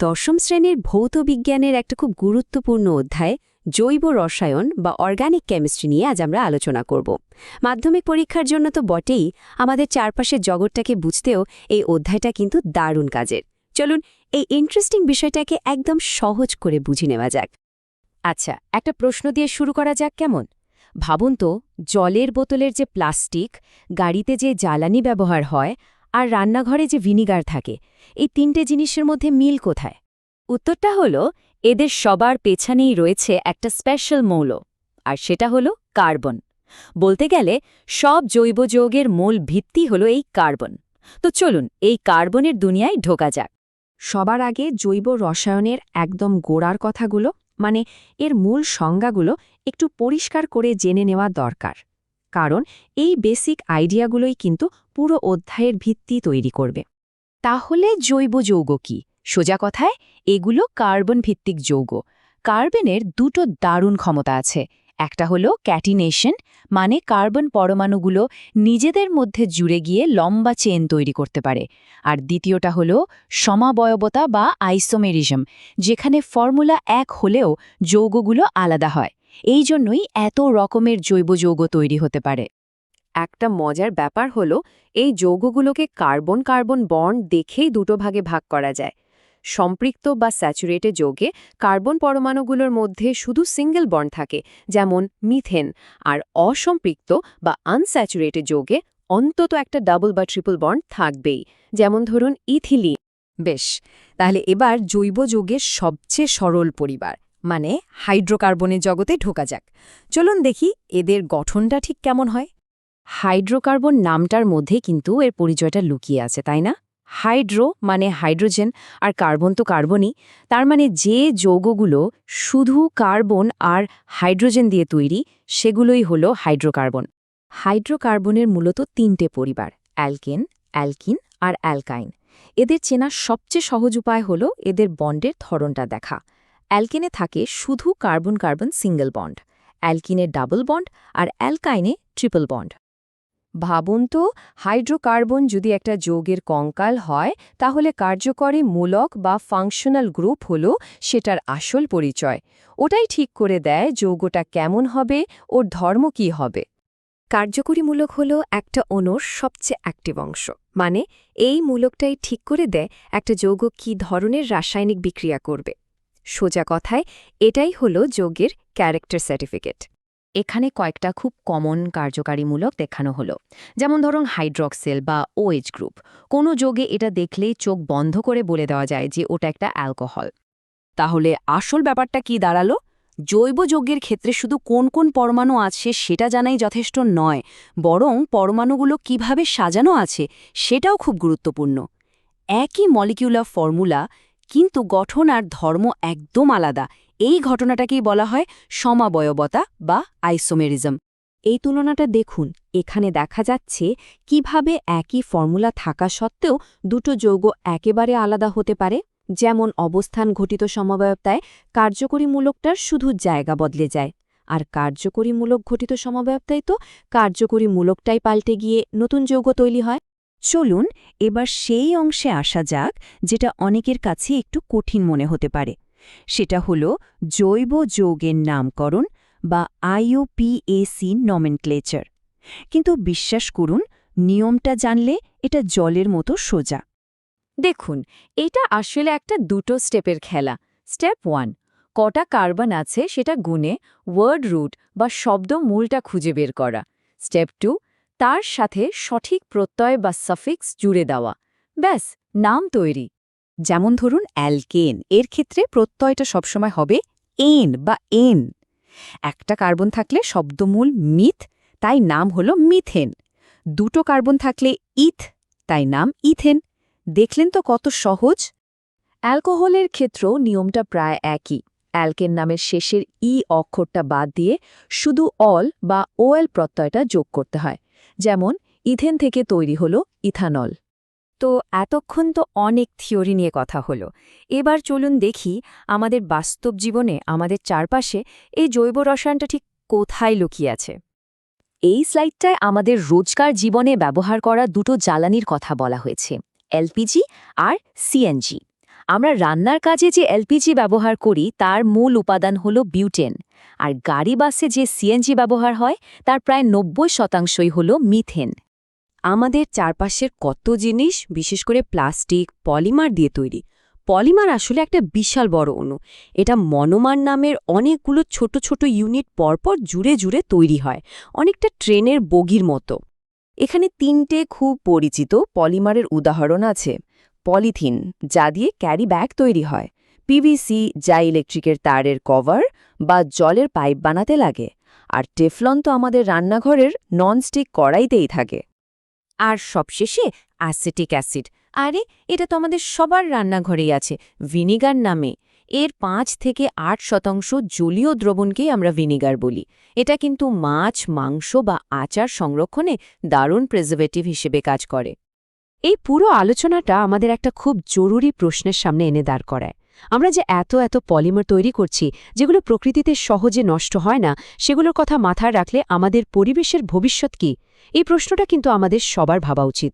দশম শ্রেণীর ভৌত বিজ্ঞানের একটা খুব গুরুত্বপূর্ণ অধ্যায় জৈব রসায়ন বা অর্গানিক কেমিস্ট্রি নিয়ে আজ আমরা আলোচনা করব। মাধ্যমিক পরীক্ষার জন্য তো বটেই, আমাদের চারপাশের জগৎটাকে বুঝতেও এই অধ্যায়টা কিন্তু দারুণ কাজের। চলুন এই ইন্টারেস্টিং বিষয়টাকে একদম সহজ করে বুঝে নেওয়া যাক। আচ্ছা, একটা প্রশ্ন দিয়ে শুরু করা যাক কেমন? ভাবুন তো, জলের বোতলের যে প্লাস্টিক, গাড়িতে যে জ্বালানি ব্যবহার হয় আর রান্নাঘরে যে ভিনিগার থাকে, এই তিনটে জিনিসের মধ্যে মিল কোথায়? উত্তরটা হলো, এদের সবার পেছনেই রয়েছে একটা স্পেশাল মৌল, আর সেটা হলো কার্বন। বলতে গেলে সব জৈব যৌগের মূল ভিত্তি হলো এই কার্বন। তো চলুন এই কার্বনের দুনিয়ায় ঢোকা যাক। সবার আগে জৈব রসায়নের একদম গোড়ার কথাগুলো, মানে এর মূল সংজ্ঞাগুলো একটু পরিষ্কার করে জেনে নেওয়া দরকার। কারণ এই বেসিক আইডিয়াগুলোই কিন্তু পুরো অধ্যায়ের ভিত্তি তৈরি করবে। তাহলে জৈব যৌগ কি? সোজা কথায়, এগুলো কার্বন ভিত্তিক যৌগ। কার্বনের দুটো দারুণ ক্ষমতা আছে। একটা হলো ক্যাটিনেশন, মানে কার্বন পরমাণুগুলো নিজেদের মধ্যে জুড়ে গিয়ে লম্বা চেন তৈরি করতে পারে। আর দ্বিতীয়টা হলো সমাবয়বতা বা আইসোমেরিজম, যেখানে ফর্মুলা এক হলেও যৌগগুলো আলাদা হয়। এই জন্যই এত রকমের জৈব যৌগ তৈরি হতে পারে। একটা মজার ব্যাপার হলো, এই যৌগগুলোকে কার্বন কার্বন বন্ড দেখেই দুটো ভাগে ভাগ করা যায়। সম্পৃক্ত বা স্যাচুরেটেড যৌগে কার্বন পরমাণুগুলোর মধ্যে শুধু সিঙ্গেল বন্ড থাকে, যেমন মিথেন। আর অসম্পৃক্ত বা আনস্যাচুরেটেড যৌগে অন্তত একটা ডাবল বা ট্রিপল বন্ড থাকবেই, যেমন ধরুন ইথিলিন। বেশ, তাহলে এবার জৈব যৌগের সবচেয়ে সরল পরিবার, মানে হাইড্রোকার্বনের জগতে ঢোকা যাক। চলুন দেখি এদের গঠনটা ঠিক কেমন হয়। হাইড্রোকার্বন নামটার মধ্যে কিন্তু এর পরিচয়টা লুকিয়ে আছে, তাই না? হাইড্রো মানে হাইড্রোজেন, আর কার্বন তো কার্বনই। তার মানে যে যৌগগুলো শুধু কার্বন আর হাইড্রোজেন দিয়ে তৈরি, সেগুলোই হলো হাইড্রোকার্বন। হাইড্রোকার্বনের মূলত তিনটে পরিবার: অ্যালকেন, অ্যালকিন আর অ্যালকাইন। এদের চেনার সবচেয়ে সহজ উপায় হলো এদের বন্ডের ধরনটা দেখা। অ্যালকেনে থাকে শুধু কার্বন কার্বন সিঙ্গেল বন্ড, অ্যালকিনে ডাবল বন্ড, আর অ্যালকাইনে ট্রিপল বন্ড। ভাবুন তো, হাইড্রোকার্বন যদি একটা যৌগের কঙ্কাল হয়, তাহলে কার্যকরী মূলক বা ফাংশনাল গ্রুপ হল সেটার আসল পরিচয়। ওটাই ঠিক করে দেয় যৌগটা কেমন হবে, ওর ধর্ম কী হবে। কার্যকরী মূলক হল একটা অণুর সবচেয়ে অ্যাক্টিভ অংশ, মানে এই মূলকটাই ঠিক করে দেয় একটা যৌগ কী ধরনের রাসায়নিক বিক্রিয়া করবে। সোজা কথায় এটাই হলো যৌগের ক্যারেক্টার সার্টিফিকেট। এখানে কয়েকটা খুব কমন কার্যকারীমূলক দেখানো হলো, যেমন ধরুন হাইড্রক্সেল বা ওএইচ গ্রুপ। কোনো যোগে এটা দেখলেই চোখ বন্ধ করে বলে দেওয়া যায় যে ওটা একটা অ্যালকোহল। তাহলে আসল ব্যাপারটা কি দাঁড়ালো? জৈব যৌগের ক্ষেত্রে শুধু কোন কোন পরমাণু আছে সেটা জানাই যথেষ্ট নয়, বরং পরমাণুগুলো কিভাবে সাজানো আছে সেটাও খুব গুরুত্বপূর্ণ। একই মলিকিউলার ফর্মুলা, কিন্তু গঠন আর ধর্ম একদম আলাদা। এই ঘটনাটাকেই বলা হয় সমাবয়বতা বা আইসোমেরিজম। এই তুলনাটা দেখুন, এখানে দেখা যাচ্ছে কিভাবে একই ফর্মুলা থাকা সত্ত্বেও দুটো যৌগ একেবারে আলাদা হতে পারে। যেমন অবস্থান ঘটিত সমবায়বতায় কার্যকরীমূলকটার শুধু জায়গা বদলে যায়, আর কার্যকরীমূলক ঘটিত সমবায়বতায় তো কার্যকরীমূলকটাই পাল্টে গিয়ে নতুন যৌগ তৈরি হয়। চলুন এবার সেই অংশে আসা যাক যেটা অনেকের কাছে একটু কঠিন মনে হতে পারে। সেটা হলো জৈব যৌগের নামকরণ বা আইইউপিএসি নমেনক্লেচার। কিন্তু বিশ্বাস করুন, নিয়মটা জানলে এটা জলের মতো সোজা। দেখুন, এটা আসলে একটা দুটো স্টেপের খেলা। স্টেপ 1, কটা কার্বন আছে সেটা গুণে ওয়ার্ড রুট বা শব্দ মূলটা খুঁজে বের করা। স্টেপ 2, তার সাথে সঠিক প্রত্যয় বা সাফিক্স জুড়ে দেওয়া। ব্যাস, নাম তৈরি। যেমন ধরুন অ্যালকেন, এর ক্ষেত্রে প্রত্যয়টা সবসময় হবে এন বা এন। একটা কার্বন থাকলে শব্দমূল মিথ, তাই নাম হলো মিথেন। দুটো কার্বন থাকলে ইথ, তাই নাম ইথেন। দেখলেন তো কত সহজ। অ্যালকোহলের ক্ষেত্রেও নিয়মটা প্রায় একই। অ্যালকেন নামের শেষের অক্ষরটা বাদ দিয়ে শুধু অল বা ওএল প্রত্যয়টা যোগ করতে হয়। যেমন ইথেন থেকে তৈরি হলো ইথানল। তো এতক্ষণ তো অনেক থিওরি নিয়ে কথা হলো। এবার চলুন দেখি আমাদের বাস্তব জীবনে, আমাদের চারপাশে এই জৈব রসায়নটা ঠিক কোথায় লুকিয়ে আছে। এই স্লাইডটায় আমাদের রোজকার জীবনে ব্যবহার করা দুটো জ্বালানির কথা বলা হয়েছে, এলপিজি আর সিএনজি। আমরা রান্নার কাজে যে এলপিজি ব্যবহার করি তার মূল উপাদান হলো বিউটেন, আর গাড়ি বাসে যে সিএনজি ব্যবহার হয় তার প্রায় ৯০% হলো মিথেন। আমাদের চারপাশের কত জিনিস, বিশেষ করে প্লাস্টিক, পলিমার দিয়ে তৈরি। পলিমার আসলে একটা বিশাল বড় অণু। এটা মনোমার নামের অনেকগুলো ছোট ছোট ইউনিট পরপর জুড়ে জুড়ে তৈরি হয়, অনেকটা ট্রেনের বগির মতো। এখানে ৩টে খুব পরিচিত পলিমারের উদাহরণ আছে। পলিথিন, যা দিয়ে ক্যারি ব্যাগ তৈরি হয়; পিভিসি, যা ইলেকট্রিকের তারের কভার বা জলের পাইপ বানাতে লাগে; আর টেফলন তো আমাদের রান্নাঘরের ননস্টিক কড়াইতেই থাকে। আর সবশেষে অ্যাসিটিক অ্যাসিড। আরে, এটা তো আমাদের সবার রান্নাঘরেই আছে, ভিনিগার নামে। এর ৫ থেকে ৮% জলীয় দ্রবণকেই আমরা ভিনিগার বলি। এটা কিন্তু মাছ, মাংস বা আচার সংরক্ষণে দারুণ প্রিজারভেটিভ হিসেবে কাজ করে। এই পুরো আলোচনাটা আমাদের একটা খুব জরুরি প্রশ্নের সামনে এনে দাঁড় করায়। আমরা যে এত এত পলিমার তৈরি করছি, যেগুলো প্রকৃতিতে সহজে নষ্ট হয় না, সেগুলোর কথা মাথায় রাখলে আমাদের পরিবেশের ভবিষ্যৎ কি? এই প্রশ্নটা কিন্তু আমাদের সবার ভাবা উচিত।